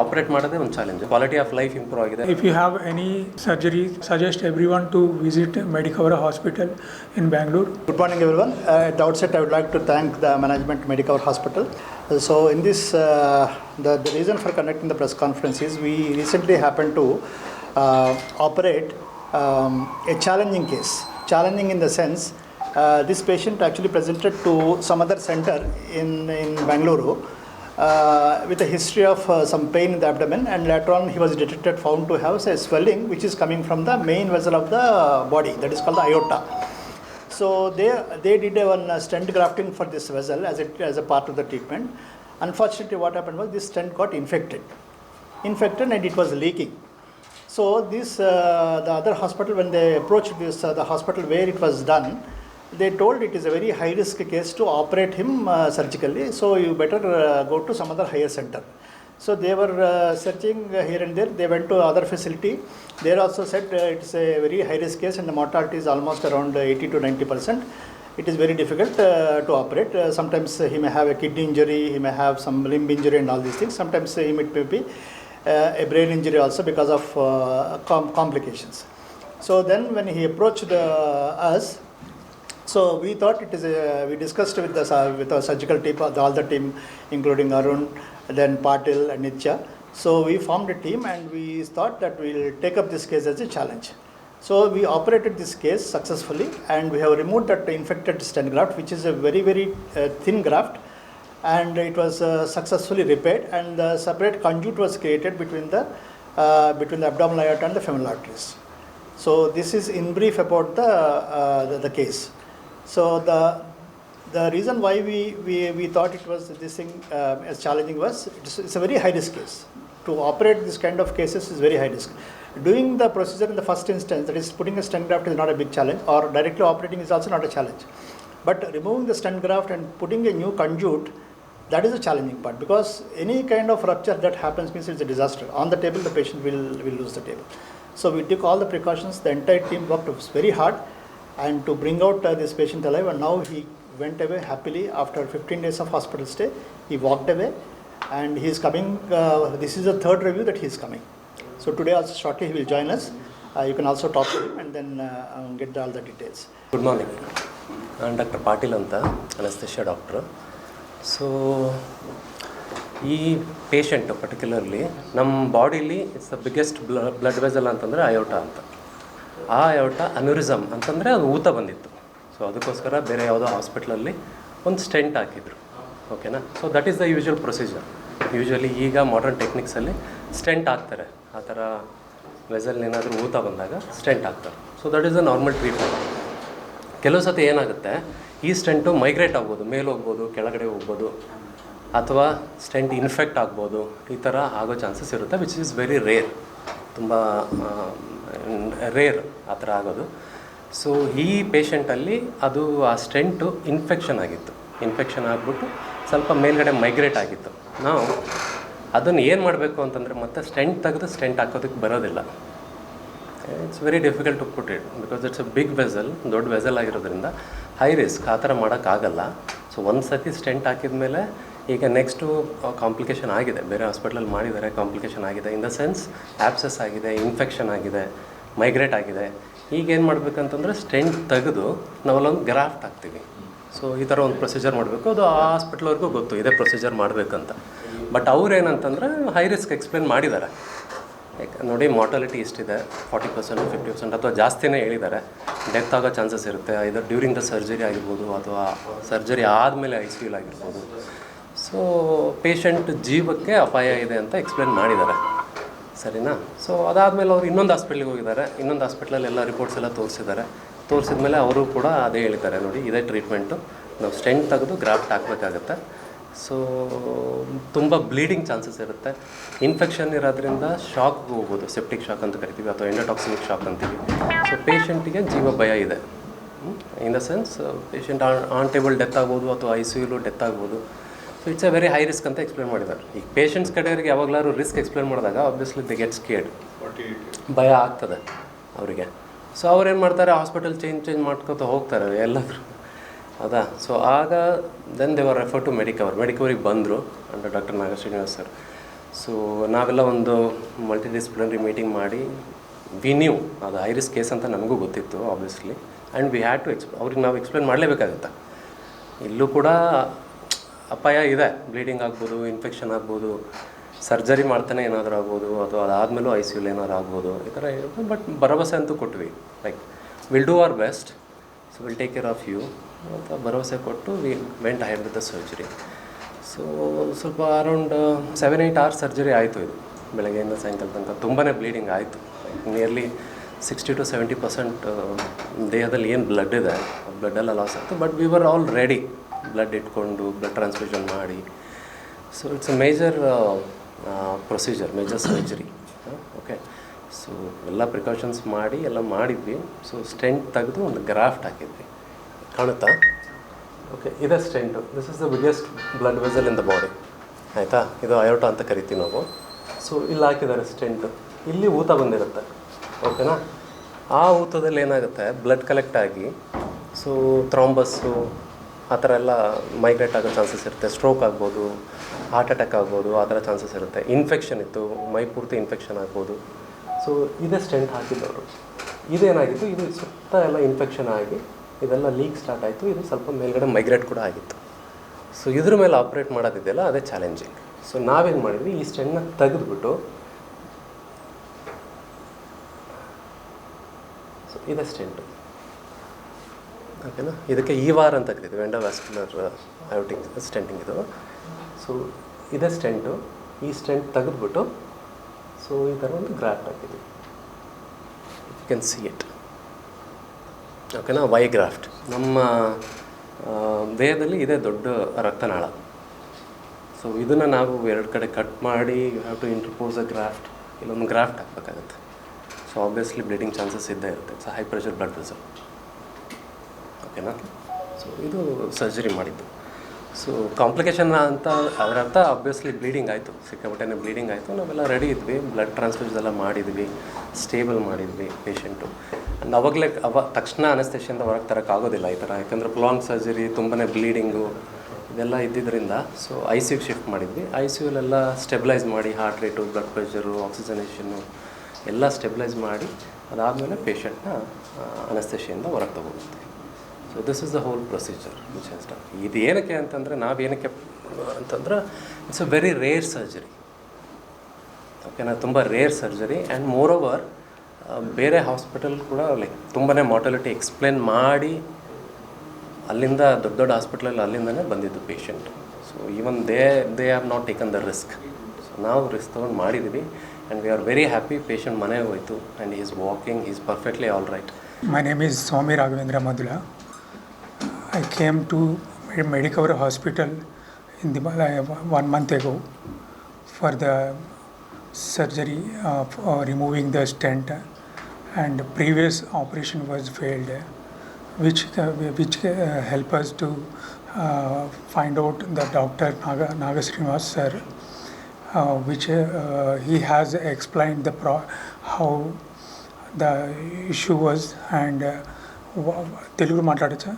Operate ಮಾಡೋದೇ ಒಂದು challenge. Quality of life improve ಆಗಿದೆ. If you have any surgery, suggest everyone to visit Medicover Hospital in Bangalore. Good morning, everyone. At the outset, I would like to thank the management Medicover Hospital. So, in this, the reason for conducting the press conference is we recently happened to operate a challenging case. Challenging in the sense, this patient actually presented to some other center in Bangalore with a history of some pain in the abdomen, and later on he was detected, found to have a swelling which is coming from the main vessel of the body, that is called the aorta. So they did one stent grafting for this vessel as a part of the treatment. Unfortunately, what happened was this stent got infected and it was leaking. So this the other hospital, when they approached this the hospital where it was done, they told it is a very high risk case to operate him surgically, so you better go to some other higher center. So they were searching here and there. They went to other facility. They also said it's a very high risk case and the mortality is almost around 80 to 90%. It is very difficult to operate. Sometimes he may have a kidney injury, he may have some limb injury and all these things. Sometimes he may be a brain injury also because of complications. So then when he approached us, so we thought it is we discussed with our surgical team, all the team, including Arun, then Patil and Nitya. So we formed a team and we thought that we will take up this case as a challenge. So we operated this case successfully and we have removed that infected stent graft, which is a very thin graft, and it was successfully repaired, and the separate conduit was created between the abdominal aorta and the femoral arteries. So this is in brief about the case. So the reason why we thought it was this thing as challenging was it's a very high risk case. To operate this kind of cases is very high risk. Doing the procedure in the first instance, that is putting a stent graft, is not a big challenge, or directly operating is also not a challenge. But removing the stent graft and putting a new conduit, that is a challenging part, because any kind of rupture that happens means it's a disaster. On the table, the patient will lose the table. So we took all the precautions. The entire team worked very hard and to bring out this patient alive, and now he went away happily after 15 days of hospital stay. He walked away and he is coming. This is the third review that he is coming. So today also shortly he will join us. You can also talk to him and then get all the details. Good morning. ನಾನು doctor Patil ಅಂತ, anaesthesia doctor. So ಈ patient particularly ನಮ್ಮ ಬಾಡಿಲಿ it's the biggest blood vessel ಅಂತಂದರೆ aorta ಅಂತ. ಆ ಅಯೋಟ aneurysm ಅಂತಂದರೆ ಅದು ಊತ ಬಂದಿತ್ತು. ಸೊ ಅದಕ್ಕೋಸ್ಕರ ಬೇರೆ ಯಾವುದೋ ಹಾಸ್ಪಿಟ್ಲಲ್ಲಿ ಒಂದು ಸ್ಟೆಂಟ್ ಹಾಕಿದ್ರು. ಓಕೆನಾ? So that is the usual procedure. Usually ಈಗ ಮಾಡರ್ನ್ ಟೆಕ್ನಿಕ್ಸಲ್ಲಿ ಸ್ಟೆಂಟ್ ಹಾಕ್ತಾರೆ. ಆ ಥರ ವೆಸಲ್ ಏನಾದರೂ ಊತ ಬಂದಾಗ ಸ್ಟೆಂಟ್ ಹಾಕ್ತಾರೆ. So that is the normal treatment. ಕೆಲವು ಸತಿ ಏನಾಗುತ್ತೆ, ಈ ಸ್ಟೆಂಟು ಮೈಗ್ರೇಟ್ ಆಗ್ಬೋದು, ಮೇಲೆ ಹೋಗ್ಬೋದು, ಕೆಳಗಡೆ ಹೋಗ್ಬೋದು, ಅಥವಾ ಸ್ಟೆಂಟ್ ಇನ್ಫೆಕ್ಟ್ ಆಗ್ಬೋದು. ಈ ಥರ ಆಗೋ ಚಾನ್ಸಸ್ ಇರುತ್ತೆ, ವಿಚ್ ಈಸ್ ವೆರಿ ರೇರ್, ತುಂಬ ರೇರ್ ಆ ಥರ ಆಗೋದು. ಸೊ ಈ ಪೇಷಂಟಲ್ಲಿ ಅದು ಆ ಸ್ಟೆಂಟು ಇನ್ಫೆಕ್ಷನ್ ಆಗಿತ್ತು. ಇನ್ಫೆಕ್ಷನ್ ಆಗಿಬಿಟ್ಟು ಸ್ವಲ್ಪ ಮೇಲ್ಗಡೆ ಮೈಗ್ರೇಟ್ ಆಗಿತ್ತು. ನಾವು ಅದನ್ನು ಏನು ಮಾಡಬೇಕು ಅಂತಂದರೆ ಮತ್ತೆ ಸ್ಟೆಂಟ್ ತೆಗೆದು ಸ್ಟೆಂಟ್ ಹಾಕೋದಕ್ಕೆ ಬರೋದಿಲ್ಲ. It's very difficult to put it, because it's a big vessel, ದೊಡ್ಡ ವೆಸಲ್ ಆಗಿರೋದ್ರಿಂದ ಹೈ ರಿಸ್ಕ್, ಆ ಥರ ಮಾಡೋಕ್ಕಾಗಲ್ಲ. ಸೊ ಒಂದು ಸತಿ ಸ್ಟೆಂಟ್ ಹಾಕಿದ ಮೇಲೆ ಈಗ ನೆಕ್ಸ್ಟು ಕಾಂಪ್ಲಿಕೇಶನ್ ಆಗಿದೆ, ಬೇರೆ ಹಾಸ್ಪಿಟ್ಲಲ್ಲಿ ಮಾಡಿದ್ದಾರೆ, ಕಾಂಪ್ಲಿಕೇಶನ್ ಆಗಿದೆ. ಇನ್ ದ ಸೆನ್ಸ್ ಆ್ಯಪ್ಸಸ್ ಆಗಿದೆ, ಇನ್ಫೆಕ್ಷನ್ ಆಗಿದೆ, ಮೈಗ್ರೇಟ್ ಆಗಿದೆ. ಈಗೇನು ಮಾಡಬೇಕಂತಂದರೆ ಸ್ಟೆಂಟ್ ತೆಗೆದು ನಾವಲ್ಲೊಂದು ಗ್ರಾಫ್ಟ್ ಹಾಕ್ತೀವಿ. ಸೊ ಈ ಥರ ಒಂದು ಪ್ರೊಸೀಜರ್ ಮಾಡಬೇಕು. ಅದು ಆ ಹಾಸ್ಪಿಟ್ಲ್ವರೆಗೂ ಗೊತ್ತು ಇದೇ ಪ್ರೊಸೀಜರ್ ಮಾಡಬೇಕಂತ. ಬಟ್ ಅವ್ರೇನಂತಂದರೆ ಹೈ ರಿಸ್ಕ್ ಎಕ್ಸ್ಪ್ಲೇನ್ ಮಾಡಿದ್ದಾರೆ. ನೋಡಿ, ಮಾರ್ಟಾಲಿಟಿ ಎಷ್ಟಿದೆ, 40%, 50% ಅಥವಾ ಜಾಸ್ತಿನೇ ಹೇಳಿದ್ದಾರೆ. ಡೆತ್ ಆಗೋ ಚಾನ್ಸಸ್ ಇರುತ್ತೆ, ಇದರ್ ಡ್ಯೂರಿಂಗ್ ದ ಸರ್ಜರಿ ಆಗಿರ್ಬೋದು ಅಥವಾ ಸರ್ಜರಿ ಆದಮೇಲೆ ICU ಆಗಿರ್ಬೋದು. ಸೊ ಪೇಷಂಟ್ ಜೀವಕ್ಕೆ ಅಪಾಯ ಇದೆ ಅಂತ ಎಕ್ಸ್ಪ್ಲೇನ್ ಮಾಡಿದ್ದಾರೆ, ಸರಿನಾ? ಸೊ ಅದಾದಮೇಲೆ ಅವರು ಇನ್ನೊಂದು ಹಾಸ್ಪಿಟ್ಲಿಗೆ ಹೋಗಿದ್ದಾರೆ. ಇನ್ನೊಂದು ಹಾಸ್ಪಿಟ್ಲಲ್ಲಿ ಎಲ್ಲ ರಿಪೋರ್ಟ್ಸ್ ಎಲ್ಲ ತೋರಿಸಿದ ಮೇಲೆ ಅವರು ಕೂಡ ಅದೇ ಹೇಳಿದ್ದಾರೆ, ನೋಡಿ ಇದೇ ಟ್ರೀಟ್ಮೆಂಟು, ನಾವು ಸ್ಟೆಂಟ್ ತೆಗೆದು ಗ್ರಾಫ್ಟ್ ಹಾಕಬೇಕಾಗತ್ತೆ. ಸೊ ತುಂಬ ಬ್ಲೀಡಿಂಗ್ ಚಾನ್ಸಸ್ ಇರುತ್ತೆ. ಇನ್ಫೆಕ್ಷನ್ ಇರೋದ್ರಿಂದ ಶಾಕ್ಗೆ ಹೋಗ್ಬೋದು, ಸೆಪ್ಟಿಕ್ ಶಾಕ್ ಅಂತ ಕರಿತೀವಿ ಅಥವಾ ಎಂಡೋಟಾಕ್ಸಿನಿಕ್ ಶಾಕ್ ಅಂತೀವಿ. ಸೊ ಪೇಷಂಟಿಗೆ ಜೀವ ಭಯ ಇದೆ. In the sense patient on table death ಆಗ್ಬೋದು ಅಥವಾ ICU ಡೆತ್ ಆಗ್ಬೋದು. So it's A very high risk ಅಂತ ಎಕ್ಸ್ಪ್ಲೇನ್ ಮಾಡಿದ್ದಾರೆ. ಈಗ ಪೇಷಂಟ್ಸ್ ಕಡೆಯವರಿಗೆ ಯಾವಾಗಲಾದ್ರು ರಿಸ್ಕ್ ಎಕ್ಸ್ಪ್ಲೇನ್ ಮಾಡಿದಾಗ ಆಬ್ವಿಯಸ್ಲಿ ದೆ ಗೆಟ್ ಸ್ಕೇರ್ಡ್, ಭಯ ಆಗ್ತದೆ ಅವರಿಗೆ. ಸೊ ಅವ್ರೇನು ಮಾಡ್ತಾರೆ, ಹಾಸ್ಪಿಟಲ್ ಚೇಂಜ್ ಮಾಡ್ಕೊತ ಹೋಗ್ತಾರೆ ಎಲ್ಲರೂ, ಹೌದಾ? ಸೊ ಆಗ then they were refer to ಮೆಡಿಕವರಿಗೆ ಬಂದರು under doctor Naga Srinivas sir. So ನಾವೆಲ್ಲ ಒಂದು ಮಲ್ಟಿಡಿಸಿಪ್ಲಿನರಿ ಮೀಟಿಂಗ್ ಮಾಡಿ ವಿ ನ್ಯೂ ಅದು ಹೈ ರಿಸ್ಕ್ ಕೇಸ್ ಅಂತ ನಮಗೂ ಗೊತ್ತಿತ್ತು obviously, and we had to ಅವ್ರಿಗೆ ನಾವು ಎಕ್ಸ್ಪ್ಲೇನ್ ಮಾಡಲೇಬೇಕಾಗುತ್ತೆ. ಇಲ್ಲೂ ಕೂಡ ಅಪಾಯ ಇದೆ, ಬ್ಲೀಡಿಂಗ್ ಆಗ್ಬೋದು, ಇನ್ಫೆಕ್ಷನ್ ಆಗ್ಬೋದು, ಸರ್ಜರಿ ಮಾಡ್ತಾನೆ ಏನಾದರೂ ಆಗ್ಬೋದು, ಅಥವಾ ಅದಾದಮೇಲೂ ಐ ಸಿ ಯುಲಿ ಏನಾದ್ರು ಆಗ್ಬೋದು, ಈ ಥರ ಇರುತ್ತೆ. ಬಟ್ ಭರವಸೆ ಅಂತೂ ಕೊಟ್ವಿ, like will do our best, so will take care of you ಅಂತ ಭರವಸೆ ಕೊಟ್ಟು we went ahead with the surgery. So ಸ್ವಲ್ಪ ಅರೌಂಡ್ 7-8 hours ಸರ್ಜರಿ ಆಯಿತು. ಇದು ಬೆಳಗ್ಗೆಯಿಂದ ಸಾಯಂಕಾಲ ತನಕ ತುಂಬಾ ಬ್ಲೀಡಿಂಗ್ ಆಯಿತು. ನಿಯರ್ಲಿ 60 to 70% ದೇಹದಲ್ಲಿ ಏನು ಬ್ಲಡ್ ಇದೆ ಬ್ಲಡ್ಡೆಲ್ಲ ಲಾಸ್ ಆಯಿತು. But we were all ready, blood ಇಟ್ಕೊಂಡು ಬ್ಲಡ್ ಟ್ರಾನ್ಸ್ಫ್ಯೂಷನ್ ಮಾಡಿ. So it's a major procedure, major surgery. Okay, so ಎಲ್ಲ ಪ್ರಿಕಾಷನ್ಸ್ ಮಾಡಿ ಎಲ್ಲ ಮಾಡಿದ್ವಿ. ಸೊ ಸ್ಟೆಂಟ್ ತೆಗೆದು ಒಂದು ಗ್ರಾಫ್ಟ್ ಹಾಕಿದ್ವಿ, ಕಾಣುತ್ತಾ? ಓಕೆ, ಇದೆ stent. This is the biggest blood vessel in the body, ಆಯಿತಾ? ಇದು ಅಯೋಟ ಅಂತ ಕರಿತೀವಿ ನಾವು. ಸೊ ಇಲ್ಲಿ ಹಾಕಿದ್ದಾರೆ ಸ್ಟೆಂಟು, ಇಲ್ಲಿ ಊತ ಬಂದಿರುತ್ತೆ, ಓಕೆನಾ? ಆ ಊತದಲ್ಲಿ ಏನಾಗುತ್ತೆ, ಬ್ಲಡ್ ಕಲೆಕ್ಟ್ ಆಗಿ ಸೊ ಥ್ರಾಂಬಸ್ಸು ಆ ಥರ ಎಲ್ಲ ಮೈಗ್ರೇಟ್ ಆಗೋ ಚಾನ್ಸಸ್ ಇರುತ್ತೆ. ಸ್ಟ್ರೋಕ್ ಆಗ್ಬೋದು, ಹಾರ್ಟ್ ಅಟ್ಯಾಕ್ ಆಗ್ಬೋದು, ಆ ಥರ ಚಾನ್ಸಸ್ ಇರುತ್ತೆ. ಇನ್ಫೆಕ್ಷನ್ ಇತ್ತು, ಮೈ ಪೂರ್ತಿ ಇನ್ಫೆಕ್ಷನ್ ಆಗ್ಬೋದು. ಸೊ ಇದೇ ಸ್ಟೆಂಟ್ ಹಾಕಿದ್ದವರು. ಇದೇನಾಗಿತ್ತು, ಇದು ಸುತ್ತ ಎಲ್ಲ ಇನ್ಫೆಕ್ಷನ್ ಆಗಿ ಇದೆಲ್ಲ ಲೀಕ್ ಸ್ಟಾರ್ಟ್ ಆಯಿತು. ಇದು ಸ್ವಲ್ಪ ಮೇಲ್ಗಡೆ ಮೈಗ್ರೇಟ್ ಕೂಡ ಆಗಿತ್ತು. ಸೊ ಇದ್ರ ಮೇಲೆ ಆಪ್ರೇಟ್ ಮಾಡೋದಿದೆಯಲ್ಲ, ಅದೇ ಚಾಲೆಂಜಿಂಗ್. ಸೊ ನಾವೇನು ಮಾಡಿದ್ವಿ, ಈ ಸ್ಟೆಂಟ್ನ ತೆಗೆದುಬಿಟ್ಟು, ಸೊ ಇದೇ ಸ್ಟೆಂಟು, ಓಕೆನಾ? ಇದಕ್ಕೆ ಈ ವಾರ ಅಂತ ಕರೀತೀವಿ, ಎಂಡೋವ್ಯಾಸ್ಕ್ಯುಲರ್ ಅಯೋಟಿಕ್ ಸ್ಟೆಂಟಿಂಗ್ ಇದು. ಸೊ ಇದೇ ಸ್ಟೆಂಟು. ಈ ಸ್ಟೆಂಟ್ ತೆಗೆದುಬಿಟ್ಟು ಸೊ ಈ ಥರ ಒಂದು ಗ್ರಾಫ್ಟ್ ಹಾಕಿದ್ವಿ, ಯು ಕ್ಯಾನ್ ಸಿ ಇಟ್, ಓಕೆನಾ? Y graft. ನಮ್ಮ ದೇಹದಲ್ಲಿ ಇದೇ ದೊಡ್ಡ ರಕ್ತನಾಳ. ಸೊ ಇದನ್ನು ನಾವು 2 ಕಡೆ ಕಟ್ ಮಾಡಿ you have to interpose a graft, ಇಲ್ಲೊಂದು ಗ್ರಾಫ್ಟ್ ಹಾಕಬೇಕಾಗತ್ತೆ. ಸೊ ಆಬ್ವಿಯಸ್ಲಿ ಬ್ಲೀಡಿಂಗ್ ಚಾನ್ಸಸ್ ಇದ್ದೇ ಇರುತ್ತೆ. It's high pressure blood vessel, ಓಕೆನಾ? ಸೊ ಇದು ಸರ್ಜರಿ ಮಾಡಿದ್ದು. ಸೊ ಕಾಂಪ್ಲಿಕೇಶನ್ ಅಂತ ಅದರ ಅರ್ಥ ಆಬ್ವಿಯಸ್ಲಿ ಬ್ಲೀಡಿಂಗ್ ಆಯಿತು, ಸಿಕ್ಕಾಪಟ್ಟೆನೇ ಬ್ಲೀಡಿಂಗ್ ಆಯಿತು. ನಾವೆಲ್ಲ ರೆಡಿ ಇದ್ವಿ, ಬ್ಲಡ್ ಟ್ರಾನ್ಸ್ಫ್ಯೂಷನ್ ಎಲ್ಲ ಮಾಡಿದ್ವಿ, ಸ್ಟೇಬಲ್ ಮಾಡಿದ್ವಿ ಪೇಷಂಟು. ಆ್ಯಂಡ್ ಅವಾಗಲೇ ತಕ್ಷಣ ಅನಸ್ತೇಷಿಯಿಂದ ಹೊರಗೆ ತರೋಕ್ಕಾಗೋದಿಲ್ಲ ಈ ಥರ, ಯಾಕಂದರೆ ಪ್ರೊಲಾಂಗ್ ಸರ್ಜರಿ, ತುಂಬಾ ಬ್ಲೀಡಿಂಗು ಇದೆಲ್ಲ ಇದ್ದಿದ್ದರಿಂದ. ಸೊ ಐ ಸಿ ಯುಗೆ ಶಿಫ್ಟ್ ಮಾಡಿದ್ವಿ. ಐ ಸಿ ಯುಲೆಲ್ಲ ಸ್ಟೆಬಿಲೈಸ್ ಮಾಡಿ, ಹಾರ್ಟ್ ರೇಟು, ಬ್ಲಡ್ ಪ್ರೆಷರು, ಆಕ್ಸಿಜನೇಷನ್ನು ಎಲ್ಲ ಸ್ಟೆಬಿಲೈಸ್ ಮಾಡಿ, ಅದಾದಮೇಲೆ ಪೇಷಂಟ್ನ ಅನಸ್ತೇಷಿಯಿಂದ ಹೊರಗೆ ತಗೋಬೇಕು. So this is the whole procedure which has done. ಇದು ಏನಕ್ಕೆ ಅಂತಂದರೆ, ನಾವೇನಕ್ಕೆ ಅಂತಂದ್ರೆ it's a very rare surgery, ಓಕೆನಾ? ತುಂಬ rare surgery. And moreover ಬೇರೆ ಹಾಸ್ಪಿಟಲ್ ಕೂಡ ಲೈಕ್ ತುಂಬಾ ಮಾರ್ಟಾಲಿಟಿ ಎಕ್ಸ್ಪ್ಲೇನ್ ಮಾಡಿ ಅಲ್ಲಿಂದ ದೊಡ್ಡ ದೊಡ್ಡ ಹಾಸ್ಪಿಟ್ಲಲ್ಲಿ ಅಲ್ಲಿಂದನೇ ಬಂದಿದ್ದು patient. So even they are not taken the risk. So ನಾವು ರಿಸ್ಕ್ ತೊಗೊಂಡು ಮಾಡಿದ್ವಿ and we are very happy. Patient ಮನೆಗೆ ಹೋಯಿತು and is walking, is perfectly all right. My name is Swami Raghavendra Madula. I came to Medicover Hospital in the 1 month ago for the surgery of removing the stent, and previous operation was failed, which help us to find out the Dr. Nagasrinivas sir, which he has explained how the issue was. And Telugu మాట్లాడచ్చా?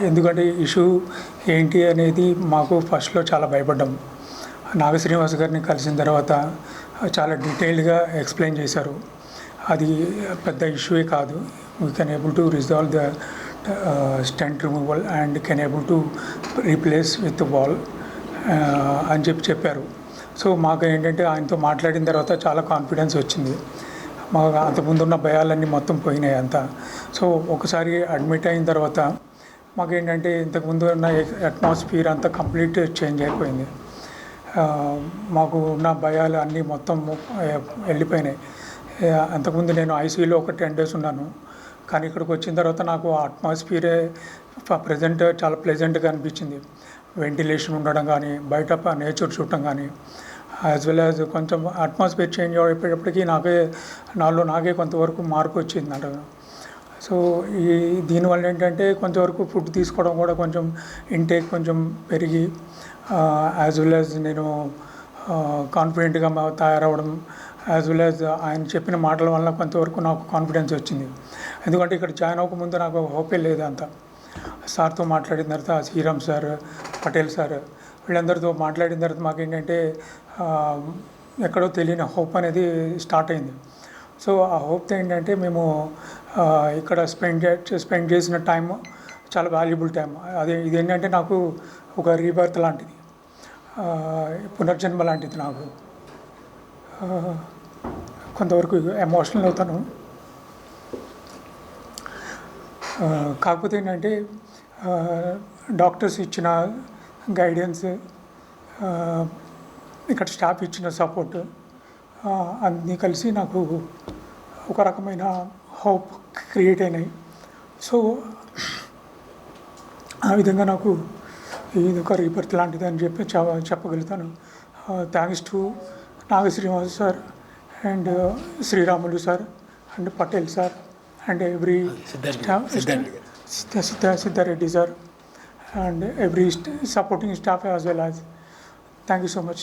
ఎందుకంటే issue ఏంటి అనేది మాకు ఫస్ట్లో చాలా భయపడ్డాం. నాగశ్రీనివాస్ గారిని కలిసిన తర్వాత చాలా డీటెయిల్డ్గా ఎక్స్ప్లెయిన్ చేశారు. అది పెద్ద ఇష్యూయే కాదు, we can able to resolve the stent removal and can able to replace with wall అని చెప్పారు. సో మాకు ఏంటంటే ఆయనతో మాట్లాడిన తర్వాత చాలా కాన్ఫిడెన్స్ వచ్చింది. మాకు అంతకుముందున్న భయాలన్నీ మొత్తం పోయినాయి అంతా. సో ఒకసారి అడ్మిట్ అయిన తర్వాత మాకేంటంటే ఇంతకుముందు ఉన్న అట్మాస్ఫియర్ అంతా కంప్లీట్ చేంజ్ అయిపోయింది. మాకు ఉన్న భయాలు అన్నీ మొత్తం వెళ్ళిపోయినాయి. అంతకుముందు నేను ఐసీయూలో ఒక 10 days ఉన్నాను, కానీ ఇక్కడికి వచ్చిన తర్వాత నాకు అట్మాస్ఫియరే ప్రజెంట్ చాలా ప్లెజెంట్గా అనిపించింది. వెంటిలేషన్ ఉండడం కానీ, బయట నేచర్ చూడటం కానీ, యాజ్ వెల్ యాజ్ కొంచెం అట్మాస్ఫియర్ చేంజ్ అయిపోయేటప్పటికీ నాకే కొంతవరకు మార్పు వచ్చిందంట. సో దీనివల్ల ఏంటంటే కొంతవరకు ఫుడ్ తీసుకోవడం కూడా కొంచెం ఇంటేక్ కొంచెం పెరిగి, యాజ్ వెల్ యాజ్ నేను కాన్ఫిడెంట్గా తయారవడం, యాజ్ వెల్ యాజ్ ఆయన చెప్పిన మాటల వల్ల కొంతవరకు నాకు కాన్ఫిడెన్స్ వచ్చింది. ఎందుకంటే ఇక్కడ జాయిన్ అవ్వకముందు నాకు హోపే లేదు అంత. సార్తో మాట్లాడిన తర్వాత శ్రీరామ్ సార్, పటేల్ సార్, వీళ్ళందరితో మాట్లాడిన తర్వాత మాకు ఏంటంటే ఎక్కడో తెలియని హోప్ అనేది స్టార్ట్ అయింది. సో ఆ హోప్తో ఏంటంటే మేము ఇక్కడ స్పెండ్ చేసిన టైం చాలా వాల్యుబుల్ టైం. ఇదేంటంటే నాకు ఒక రీబర్త్ లాంటిది, పునర్జన్మ లాంటిది. నాకు కొంతవరకు ఎమోషనల్ అవుతాను. కాకపోతే ఏంటంటే డాక్టర్స్ ఇచ్చిన గైడెన్స్, ఇక్కడ స్టాఫ్ ఇచ్చిన సపోర్ట్ అన్నీ కలిసి నాకు ఒక రకమైన హోప్ క్రియేట్ అయినాయి. సో ఆ విధంగా నాకు ఇది ఒక రీబర్త్ లాంటిది అని చెప్పగలుగుతాను. Thanks to Naga Srinivas sir and Sriramulu sir and Patel sir and every Siddhareddy sir and every supporting staff as well as. Thank you so much.